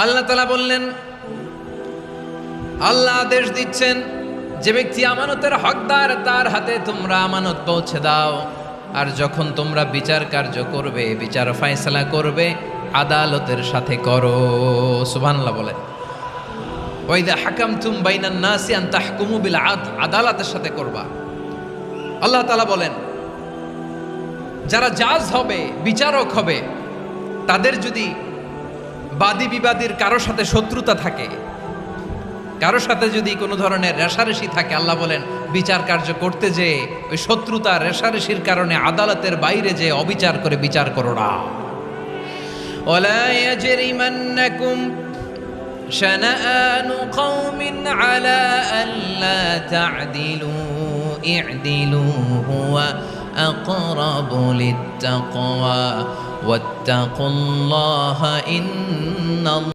আল্লাহ তাআলা বললেন, আল্লাহ আদেশ দিচ্ছেন, যে ব্যক্তি আমানতের হকদার তার হাতে তোমরা আমানত পৌঁছে দাও। আর যখন তোমরা বিচার কার্য করবে, বিচার ফয়সালা করবে, আদালতের সাথে করো। সুবহানাল্লাহ বলে। ওয়া ইযা হাকামতুম বাইনান নাসি আন তাহকুমু বিল আদল, আদালতের সাথে করবা। আল্লাহ তাআলা বলেন, যারা জাজ হবে, বিচারক হবে, তাদের যদি বাদী বিবাদীর কারোর সাথে শত্রুতা থাকে, কারোর সাথে যদি কোনো ধরনের রেষারেষি থাকে, আল্লাহ বলেন বিচার কার্য করতে যে ওই শত্রুতা রেষারেষির কারণে আদালতের বাইরে যে অবিচার করে বিচার করো না। ওয়ালা ইয়াজরিমান্নাকুম শানাআনু কওমিন আলা আল্লা তা'দিলু ই'দিলু হুয়া আকরাবু লিত্তাকওয়া ওয়াত্তাকুল্লাহা ইন্নাল্লাহ